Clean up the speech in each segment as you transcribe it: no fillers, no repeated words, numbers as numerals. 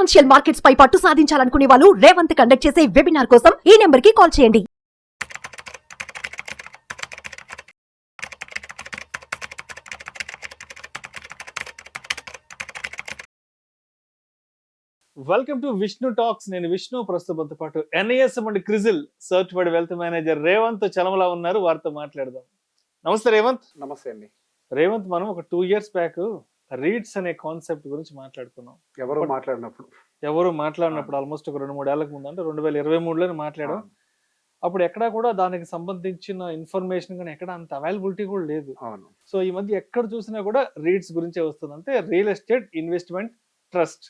Financial markets పై పట్టు సాధించాలనుకునే వాళ్ళు Revanth conduct చేసే వెబినార్ కోసం ఈ నెంబర్ కి కాల్ చేయండి. Welcome to Vishnu Talks. నేను విష్ణు. ప్రస్తుతంతో పాటు NISM and CRISIL certified wealth manager Revanth Chalamala ఉన్నారు. వారితో మాట్లాడదాం. నమస్తే రేవంత్. నమస్తే అండి. రేవంత్, మనం ఒక 2 years బ్యాక్ రీట్స్ అనే కాన్సెప్ట్ గురించి మాట్లాడుకున్నాం. ఎవరు మాట్లాడినప్పుడు ఆల్మోస్ట్ ఒక 2-3 ఏళ్లకు ముందు, అంటే 2023లోనే మాట్లాడాం. అప్పుడు ఎక్కడా కూడా దానికి సంబంధించిన ఇన్ఫర్మేషన్ కానీ ఎక్కడ అంత అవైలబిలిటీ కూడా లేదు. సో ఈ మధ్య ఎక్కడ చూసినా కూడా రీట్స్ గురించే వస్తుంది. అంటే రియల్ ఎస్టేట్ ఇన్వెస్ట్మెంట్ ట్రస్ట్.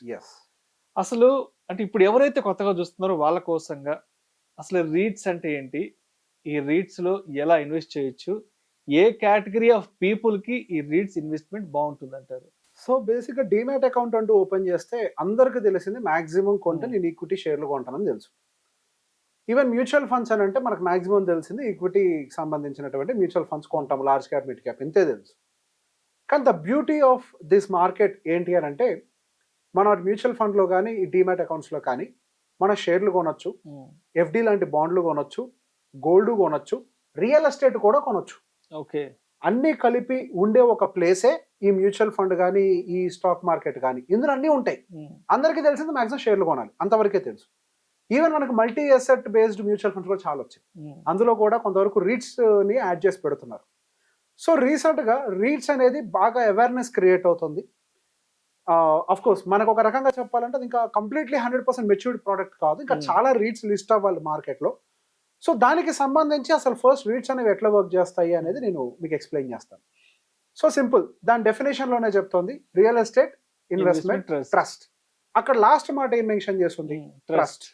అసలు అంటే ఇప్పుడు ఎవరైతే కొత్తగా చూస్తున్నారో వాళ్ళ కోసంగా అసలు రీట్స్ అంటే ఏంటి, ఈ రీట్స్ లో ఎలా ఇన్వెస్ట్ చేయొచ్చు, ఏ కేటగిరీ ఆఫ్ పీపుల్ కి ఈ రీట్స్ ఇన్వెస్ట్మెంట్ బాగుంటుంది అంటారు? సో బేసిక్ గా డీమ్యాట్ అకౌంట్ అంటూ ఓపెన్ చేస్తే అందరికి తెలిసింది మాక్సిమం కొంటే నేను ఈక్విటీ షేర్లు కొంటానని తెలుసు. ఈవెన్ మ్యూచువల్ ఫండ్స్ అని అంటే మనకు మాక్సిమం తెలిసింది ఈక్విటీకి సంబంధించినటువంటి మ్యూచువల్ ఫండ్స్ కొంటాం, లార్జ్ క్యాప్ మిడ్ క్యాప్, ఇంతే తెలుసు. కానీ the beauty of this market ఏంటి అని అంటే, మన మ్యూచువల్ ఫండ్లో కానీ ఈ డీమ్యాట్ అకౌంట్స్లో కానీ మన షేర్లు కొనొచ్చు, ఎఫ్డి లాంటి బాండ్లు కొనొచ్చు, గోల్డ్ కొనొచ్చు, రియల్ ఎస్టేట్ కూడా కొనొచ్చు. ఓకే, అన్నీ కలిపి ఉండే ఒక ప్లేసే ఈ మ్యూచువల్ ఫండ్ కానీ ఈ స్టాక్ మార్కెట్ కానీ. ఇందులో అన్నీ ఉంటాయి. అందరికీ తెలిసింది మాక్సిమం షేర్లు కొనాలి, అంతవరకే తెలుసు. ఈవెన్ మనకు multi asset based mutual funds కూడా చాలా వచ్చాయి. అందులో కూడా కొంతవరకు రీట్స్ని యాడ్ చేసి పెడుతున్నారు. సో రీసెంట్గా రీట్స్ అనేది బాగా అవేర్నెస్ క్రియేట్ అవుతుంది. అఫ్ కోర్స్ మనకు ఒక రకంగా చెప్పాలంటే అది ఇంకా కంప్లీట్లీ 100% మెచ్యూర్డ్ ప్రోడక్ట్ కాదు, ఇంకా చాలా రీట్స్ లిస్ట్ అవ్వాలి మార్కెట్లో. సో దానికి సంబంధించి అసలు ఫస్ట్ రీట్స్ అనేవి ఎట్లా వర్క్ చేస్తాయి అనేది నేను మీకు ఎక్స్ప్లెయిన్ చేస్తాను. సో సింపుల్, దాని డెఫినేషన్లోనే చెప్తోంది రియల్ ఎస్టేట్ ఇన్వెస్ట్మెంట్ ట్రస్ట్. అక్కడ లాస్ట్ మాట ఏం మెన్షన్ చేస్తుంది? ట్రస్ట్.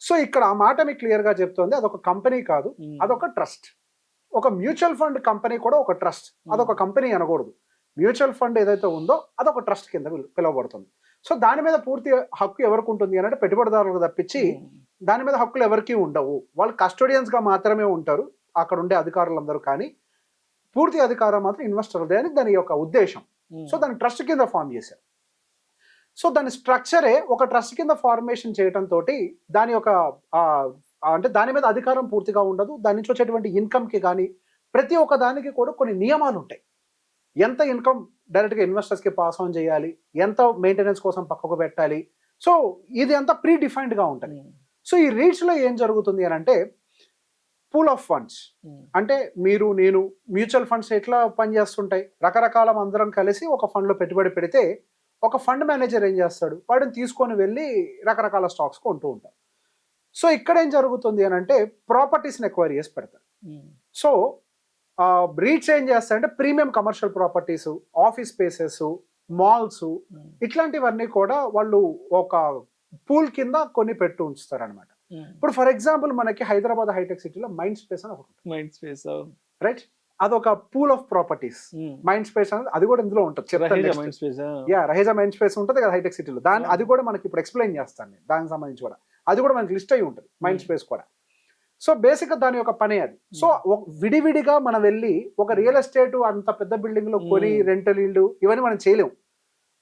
సో ఇక్కడ ఆ మాట మీకు క్లియర్గా చెప్తోంది అదొక కంపెనీ కాదు, అదొక ట్రస్ట్. ఒక మ్యూచువల్ ఫండ్ కంపెనీ కూడా ఒక ట్రస్ట్, అదొక కంపెనీ అనకూడదు. మ్యూచువల్ ఫండ్ ఏదైతే ఉందో అదొక ట్రస్ట్ కింద పిలువబడుతుంది. సో దాని మీద పూర్తి హక్కు ఎవరికి ఉంటుంది అంటే పెట్టుబడిదారులకు తప్పించి దాని మీద హక్కులు ఎవరికి ఉండవు. వాళ్ళు కస్టోడియన్స్గా మాత్రమే ఉంటారు అక్కడ ఉండే అధికారులందరూ, కానీ పూర్తి అధికారం మాత్రం ఇన్వెస్టర్దే అని దాని యొక్క ఉద్దేశం. సో దాన్ని ట్రస్ట్ కింద ఫామ్ చేశారు. సో దాని స్ట్రక్చరే ఒక ట్రస్ట్ కింద ఫార్మేషన్ చేయడంతో దాని యొక్క అంటే దాని మీద అధికారం పూర్తిగా ఉండదు. దాని నుంచి వచ్చేటువంటి ఇన్కమ్కి కానీ ప్రతి ఒక్క దానికి కూడా కొన్ని నియమాలు ఉంటాయి. ఎంత ఇన్కమ్ డైరెక్ట్గా ఇన్వెస్టర్స్కి పాస్ ఆన్ చేయాలి, ఎంత మెయింటెనెన్స్ కోసం పక్కకు పెట్టాలి. సో ఇది అంతా ప్రీ డిఫైన్డ్గా ఉంటుంది. సో ఈ రీట్స్లో ఏం జరుగుతుంది అని అంటే, పూల్ ఆఫ్ ఫండ్స్ అంటే మీరు నేను మ్యూచువల్ ఫండ్స్ ఎట్లా పనిచేస్తుంటాయి, రకరకాల అందరం కలిసి ఒక ఫండ్లో పెట్టుబడి పెడితే ఒక ఫండ్ మేనేజర్ ఏం చేస్తాడు, వాడిని తీసుకొని వెళ్ళి రకరకాల స్టాక్స్ కొంటూ ఉంటారు. సో ఇక్కడ ఏం జరుగుతుంది అని అంటే ప్రాపర్టీస్ని ఎక్వైర్ చేసి పెడతారు. సో రీట్స్ ఏం చేస్తాయంటే premium commercial properties, office spaces, malls, ఇట్లాంటివన్నీ కూడా వాళ్ళు ఒక పూల్ కింద కొన్ని పెట్టి ఉంచుతారు అనమాట. ఇప్పుడు ఫర్ ఎగ్జాంపుల్ మనకి హైదరాబాద్ హైటెక్ సిటీలో మైండ్ స్పేస్ అని ఒకటి, రైట్? అదొక pool of properties. Mind space అనేది అది కూడా ఇందులో ఉంటుంది. రహేజా మైండ్ స్పేస్ ఉంటుంది కదా హైటెక్ సిటీలో. అది కూడా మనకి ఇప్పుడు ఎక్స్ప్లెయిన్ చేస్తాను నేను, దానికి సంబంధించి కూడా అది కూడా మనకి లిస్ట్ అయి ఉంటుంది మైండ్ స్పేస్ కూడా. సో బేసిక్గా దాని యొక్క పని అది. సో విడివిడిగా మనం వెళ్ళి ఒక రియల్ ఎస్టేట్ అంత పెద్ద బిల్డింగ్ లో కొని రెంటల్ ఇల్లు ఇవన్నీ మనం చేయలేము.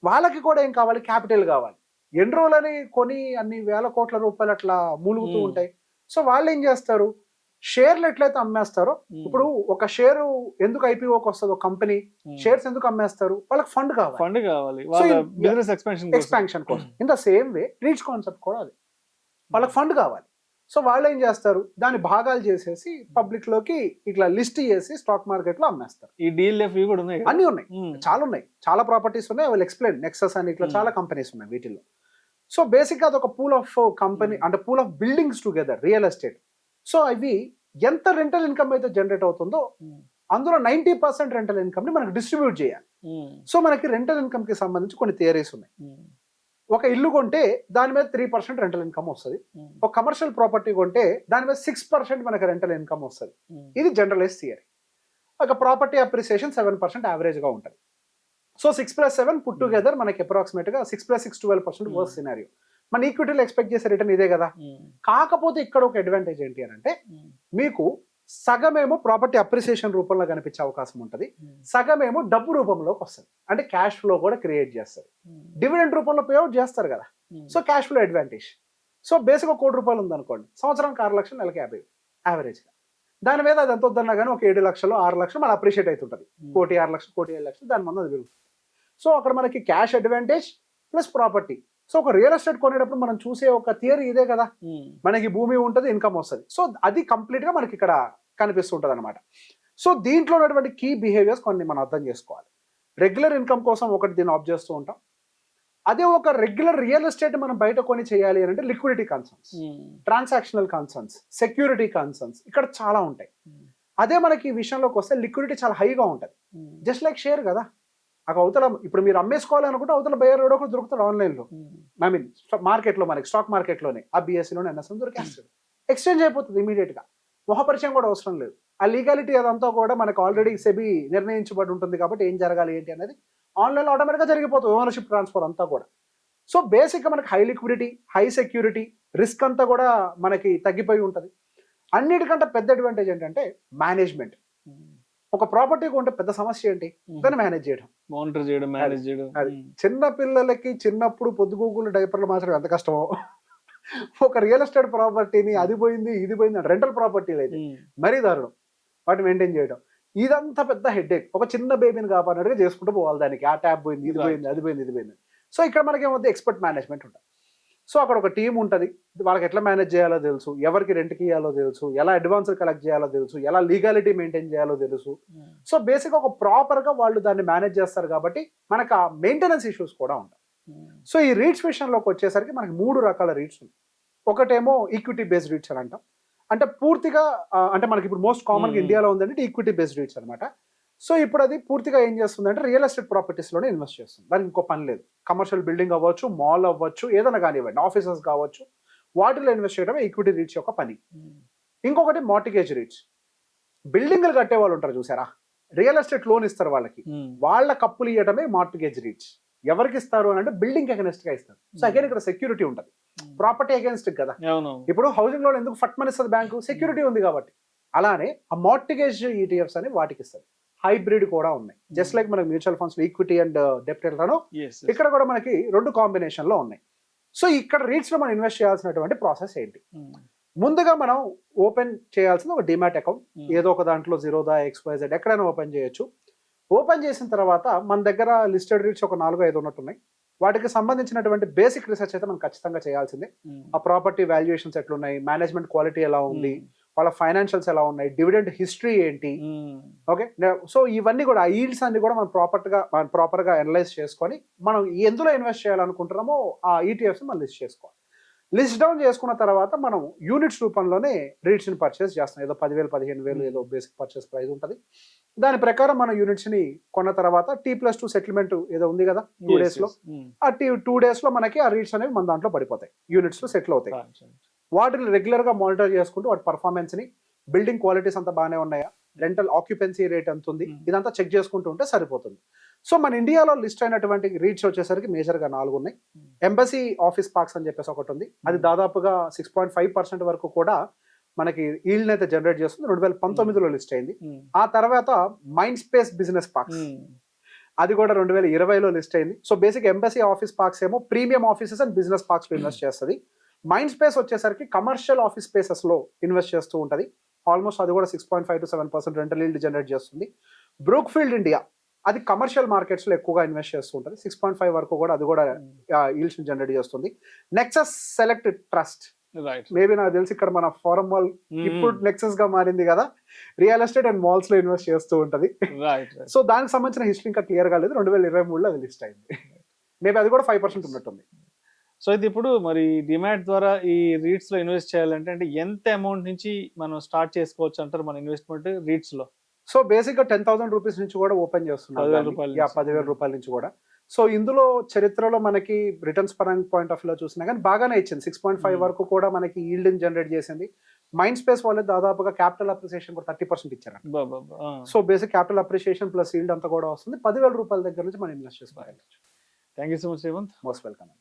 వాళ్ళకి కూడా ఏం కావాలి? క్యాపిటల్ కావాలి. ఎన్ని రోజులని కొని అన్ని వేల కోట్ల రూపాయలు అట్లా మూలుగుతూ ఉంటాయి. సో వాళ్ళు ఏం చేస్తారు, షేర్లు ఎట్లయితే అమ్మేస్తారో, ఇప్పుడు ఒక షేరు ఎందుకు ఐపీఓకి వస్తుంది, ఒక కంపెనీ షేర్స్ ఎందుకు అమ్మేస్తారు, వాళ్ళకి ఫండ్ కావాలి ఎక్స్పాన్షన్ కోసం. In the same way reach concept కూడా అది, వాళ్ళకి ఫండ్ కావాలి. సో వాళ్ళు ఏం చేస్తారు, దాన్ని భాగాలు చేసేసి పబ్లిక్ లోకి ఇట్లా లిస్ట్ చేసి స్టాక్ మార్కెట్ లో అమ్మేస్తారు. ఈ DLF కూడా ఉన్నాయి, అన్ని ఉన్నాయి, చాలా ఉన్నాయి, చాలా ప్రాపర్టీస్ ఉన్నాయి. వాళ్ళు ఎక్స్ప్లెయిన్ నెక్సస్ అని ఇట్లా చాలా కంపెనీస్ ఉన్నాయి వీటిల్లో. సో బేసిక్ గా అదొక పూల్ ఆఫ్ కంపెనీ అంటే pool of buildings together real estate. So అవి ఎంత రెంటల్ ఇన్కమ్ అయితే జనరేట్ అవుతుందో అందులో 90% రెంటల్ ఇన్కమ్ ని మనకు డిస్ట్రిబ్యూట్ చేయాలి. సో మనకి రెంటల్ ఇన్కమ్ కి సంబంధించి కొన్ని థియరీస్ ఉన్నాయి. ఒక ఇల్లు కొంటే దాని మీద 3% రెంటల్ ఇన్కమ్ వస్తుంది. ఒక కమర్షియల్ ప్రాపర్టీ కొంటే దాని మీద 6% మనకి రెంటల్ ఇన్కమ్ వస్తుంది. ఇది జనరలైజ్ థియరీ. ఒక ప్రాపర్టీ అప్రిసియేషన్ 7% యావరేజ్గా ఉంటుంది. సో 6+7 పుట్ టుగెదర్ మనకి అప్రాక్సిమేట్గా 6+6 12% వర్స్ సినారియో. మన ఈక్విటీలో ఎక్స్పెక్ట్ చేసే రిటర్న్ ఇదే కదా. కాకపోతే ఇక్కడ ఒక అడ్వాంటేజ్ ఏంటి అని అంటే, మీకు సగమేమో ప్రాపర్టీ అప్రిసియేషన్ రూపంలో కనిపించే అవకాశం ఉంటుంది, సగమేమో డబ్బు రూపంలోకి వస్తుంది, అంటే క్యాష్ ఫ్లో కూడా క్రియేట్ చేస్తుంది. డివిడెండ్ రూపంలో పేఅవుట్ చేస్తారు కదా, so cash flow advantage. So basic ఒక 1 కోటి రూపాయలు ఉందనుకోండి, సంవత్సరానికి 6 లక్షలు, నెలకి 50 యావరేజ్గా. దాని మీద అది ఎంత వద్దన్నా కానీ ఒక 7 లక్షలు 6 లక్షలు మళ్ళీ అప్రిషియేట్ అవుతుంటుంది. 1 కోటి 6 లక్షలు 1 కోటి 7 లక్షలు దాని మంది అది పెరుగుతుంది. సో అక్కడ మనకి cash advantage plus property. So ఒక రియల్ ఎస్టేట్ కొనేటప్పుడు మనం చూసే ఒక థియరీ ఇదే కదా, మనకి భూమి ఉంటుంది, ఇన్కమ్ వస్తుంది. సో అది కంప్లీట్ గా మనకి ఇక్కడ కనిపిస్తుంటది అనమాట. సో దీంట్లో ఉన్నటువంటి కీ బిహేవియర్స్ కొన్ని మనం అర్థం చేసుకోవాలి. రెగ్యులర్ ఇన్కమ్ కోసం ఒకటి దీన్ని ఆఫ్ చేస్తూ ఉంటాం. అదే ఒక రెగ్యులర్ రియల్ ఎస్టేట్ మనం బయట కొని చేయాలి అని అంటే liquidity concerns, transactional concerns, security concerns ఇక్కడ చాలా ఉంటాయి. అదే మనకి ఈ విషయంలోకి వస్తే లిక్విడిటీ చాలా హైగా ఉంటుంది. జస్ట్ లైక్ షేర్ కదా, అక్కడ అవతల ఇప్పుడు మీరు అమ్మేసుకోవాలి అనుకుంటే అవతల బయర్ కూడా ఒకటి దొరుకుతాడు ఆన్లైన్లో, ఐ మీన్ మార్కెట్లో, మనకి స్టాక్ మార్కెట్లోనే ఆ బిఎస్సీలోనే ఎన్ఎస్ఎం దొరికేస్తాడు, ఎక్స్చేంజ్ అయిపోతుంది ఇమీడియట్గా, మొహపరిచయం కూడా అవసరం లేదు. ఆ లీగాలిటీ అదంతా కూడా మనకు ఆల్రెడీ సెబీ నిర్ణయించబడి ఉంటుంది కాబట్టి ఏం జరగాలి ఏంటి అనేది ఆన్లైన్లో ఆటోమేటిక్గా జరిగిపోతుంది, ఓనర్షిప్ ట్రాన్స్ఫర్ అంతా కూడా. సో బేసిక్గా మనకి high liquidity, high security, risk అంతా కూడా మనకి తగ్గిపోయి ఉంటుంది. అన్నిటికంటే పెద్ద అడ్వాంటేజ్ ఏంటంటే మేనేజ్మెంట్. ఒక ప్రాపర్టీ కొంటే పెద్ద సమస్య ఏంటి, దాన్ని మేనేజ్ చేయడం, మానిటర్ చేయడం, మేనేజ్ చేయడం. అది చిన్న పిల్లలకి చిన్నప్పుడు పొద్దుగూకులు డైపర్లు మార్చడం ఎంత కష్టమో, ఒక రియల్ ఎస్టేట్ ప్రాపర్టీని అది పోయింది ఇది పోయింది రెంటల్ ప్రాపర్టీలు అయితే మరీ దారుణం వాటిని మెయింటైన్ చేయడం. ఇదంతా పెద్ద హెడ్ఏక్. ఒక చిన్న బేబీని కాపాడినట్టుగా చేసుకుంటూ పోవాలి, దానికి ఆ ట్యాబ్ పోయింది, ఇది పోయింది, అది పోయింది, ఇది పోయింది. సో ఇక్కడ మనకి ఏమవుతుంది, ఎక్స్పర్ట్ మేనేజ్మెంట్ ఉంటుంది. సో అక్కడ ఒక టీం ఉంటుంది, వాళ్ళకి ఎట్లా మేనేజ్ చేయాలో తెలుసు, ఎవరికి రెంట్కి ఇవ్వాలో తెలుసు, ఎలా అడ్వాన్స్ కలెక్ట్ చేయాలో తెలుసు, ఎలా లీగాలిటీ మెయింటైన్ చేయాలో తెలుసు. సో బేసిక్గా ఒక ప్రాపర్గా వాళ్ళు దాన్ని మేనేజ్ చేస్తారు కాబట్టి మనకు ఆ మెయింటెనెన్స్ ఇష్యూస్ కూడా ఉంటాయి. సో ఈ రీట్స్ విషయంలోకి వచ్చేసరికి మనకి 3 రకాల రీట్స్ ఉన్నాయి. ఒకటేమో ఈక్విటీ బేస్డ్ రీట్స్ అని అంటాం, అంటే పూర్తిగా అంటే మనకి ఇప్పుడు మోస్ట్ కామన్గా ఇండియాలో ఉందంటే ఈక్విటీ బేస్డ్ రీట్స్ అనమాట. సో ఇప్పుడు అది పూర్తిగా ఏం చేస్తుంది అంటే రియల్ ఎస్టేట్ ప్రాపర్టీస్లోనే ఇన్వెస్ట్ చేస్తుంది, దానికి ఇంకో పని లేదు. కమర్షియల్ బిల్డింగ్ అవ్వచ్చు, మాల్ అవ్వచ్చు, ఏదైనా కానివ్వండి, ఆఫీసెస్ కావచ్చు, వాటిలో ఇన్వెస్ట్ చేయడమే ఈక్విటీ రీట్స్ యొక్క పని. ఇంకొకటి మార్టిగేజ్ రీట్స్. బిల్డింగ్లు కట్టే వాళ్ళు ఉంటారు చూసారా, రియల్ ఎస్టేట్ లోన్ ఇస్తారు వాళ్ళకి, వాళ్ళ కప్పులు ఇవ్వడమే మార్టిగేజ్ రీట్స్. ఎవరికి ఇస్తారు అని అంటే బిల్డింగ్ అగెన్స్ట్ గా ఇస్తారు. సో అగైన్ ఇక్కడ సెక్యూరిటీ ఉంటుంది, ప్రాపర్టీ అగెన్స్ట్ కదా. ఇప్పుడు హౌసింగ్ లోన్ ఎందుకు ఫట్ మని ఇస్తుంది బ్యాంకు, సెక్యూరిటీ ఉంది కాబట్టి. అలానే ఆ మార్టిగేజ్ ఈటీఎఫ్స్ అని వాటికి ఇస్తారు. హైబ్రిడ్ కూడా ఉన్నాయి, జస్ట్ లైక్ మనకి మ్యూచువల్ ఫండ్స్ ఈక్విటీ అండ్ డెప్ట్ ఎట్లానో ఇక్కడ కూడా మనకి 2 కాంబినేషన్ లో ఉన్నాయి. సో ఇక్కడ రీట్స్ లో మనం ఇన్వెస్ట్ చేయాల్సినటువంటి ప్రాసెస్ ఏంటి, ముందుగా మనం ఓపెన్ చేయాల్సిన ఒక డిమాట్ అకౌంట్, ఏదో ఒక దాంట్లో జిరోదా, XYZ ఎక్కడైనా ఓపెన్ చేయొచ్చు. ఓపెన్ చేసిన తర్వాత మన దగ్గర లిస్టెడ్ రీట్స్ ఒక 4-5 ఉన్నట్టున్నాయి. వాటికి సంబంధించినటువంటి బేసిక్ రీసెర్చ్ అయితే మనం ఖచ్చితంగా చేయాల్సిందే. ఆ ప్రాపర్టీ వాల్యుయేషన్స్ ఎట్లున్నాయి, మేనేజ్మెంట్ క్వాలిటీ ఎలా ఉంది, వాళ్ళ ఫైనాన్షియల్స్ ఎలా ఉన్నాయి, డివిడెండ్ హిస్టరీ ఏంటి, ఓకే. సో ఇవన్నీ కూడా ఆ ఈల్డ్స్ అన్ని కూడా మనం ప్రాపర్గా అనలైజ్ చేసుకొని మనం ఎందులో ఇన్వెస్ట్ చేయాలనుకుంటున్నామో ఆ ఈటీఎఫ్స్ మనం లిస్ట్ చేసుకోవాలి. లిస్ట్ డౌన్ చేసుకున్న తర్వాత మనం యూనిట్స్ రూపంలోనే రీట్స్ ని పర్చేస్ చేస్తాం. ఏదో 10,000 15,000 ఏదో బేసిక్ పర్చేస్ ప్రైస్ ఉంటుంది. దాని ప్రకారం మనం యూనిట్స్ ని కొన్న తర్వాత T+2 సెటిల్మెంట్ ఏదో ఉంది కదా 2 days లో, ఆ 2 days లో మనకి ఆ రీట్స్ అనేవి మన దాంట్లో పడిపోతాయి, యూనిట్స్ లో సెటిల్ అవుతాయి. వాటిని రెగ్యులర్ గా మానిటర్ చేసుకుంటూ వాటి పర్ఫార్మెన్స్ ని, బిల్డింగ్ క్వాలిటీస్ అంతా బాగానే ఉన్నాయా, రెంటల్ ఆక్యుపెన్సీ రేట్ ఎంత ఉంది, ఇదంతా చెక్ చేసుకుంటూ ఉంటే సరిపోతుంది. సో మన ఇండియాలో లిస్ట్ అయినటువంటి రీట్స్ వచ్చేసరికి మేజర్గా 4 ఉన్నాయి. ఎంబసీ ఆఫీస్ పార్క్స్ అని చెప్పేసి ఒకటి ఉంది, అది దాదాపుగా 6.5% వరకు కూడా మనకి ఈల్డ్ అయితే జనరేట్ చేస్తుంది, 2019లో లిస్ట్ అయింది. ఆ తర్వాత మైండ్ స్పేస్ బిజినెస్ పార్క్స్, అది కూడా 2020లో లిస్ట్ అయింది. So basic Embassy office parks ఏమో premium offices and business parks లో ఇన్వెస్ట్ చేస్తుంది. మైండ్ స్పేస్ వచ్చేసరికి కమర్షియల్ ఆఫీస్ స్పేసెస్ లో ఇన్వెస్ట్ చేస్తూ ఉంటుంది. ఆల్మోస్ట్ అది కూడా 6.5 to 7% రెంటల్ ఈల్డ్ జనరేట్ చేస్తుంది. బ్రూక్ఫీల్డ్ ఇండియా, అది కమర్షియల్ మార్కెట్స్ లో ఎక్కువగా ఇన్వెస్ట్ చేస్తూ ఉంటుంది, 6.5 వరకు కూడా అది కూడా ఈల్డ్స్ జనరేట్ చేస్తుంది. నెక్సస్ సెలెక్ట్ ట్రస్ట్, మేబీ నాకు తెలిసి ఇక్కడ మన ఫారం మాల్ ఇప్పుడు నెక్సస్ గా మారింది కదా, రియల్ ఎస్టేట్ అండ్ మాల్స్ లో ఇన్వెస్ట్ చేస్తూ ఉంటది. సో దానికి సంబంధించిన హిస్టరీ ఇంకా క్లియర్ గా లేదు, 2023లో అది లిస్ట్ అయింది. మేబీ అది కూడా 5% ఉన్నట్టుంది. సో ఇది ఇప్పుడు మరి డిమాట్ ద్వారా ఈ రీట్స్ లో ఇన్వెస్ట్ చేయాలంటే అంటే ఎంత అమౌంట్ నుంచి మనం స్టార్ట్ చేసుకోవచ్చు అంటారు మన ఇన్వెస్ట్మెంట్ రీట్స్ లో? సో బేసిక్ గా 10,000 రూపీస్ నుంచి కూడా ఓపెన్ చేస్తున్నారు, 10,000 రూపాయల నుంచి కూడా. సో ఇందులో చరిత్రలో మనకి రిటర్న్స్ పరంగా పాయింట్ ఆఫ్ లో చూసినా కానీ బాగానే ఇచ్చింది, 6.5 వరకు కూడా మనకి ఈల్డ్ జనరేట్ చేసింది. మైండ్ స్పేస్ వాళ్ళే దాదాపుగా క్యాపిటల్ అప్రిసియేషన్ కూడా 30% ఇచ్చారు. So basic capital appreciation plus yield అంతా కూడా వస్తుంది. 10,000 రూపాయల దగ్గర నుంచి మనం ఇన్వెస్ట్ చేసుకోవాలి. Thank you so much Revanth, most welcome.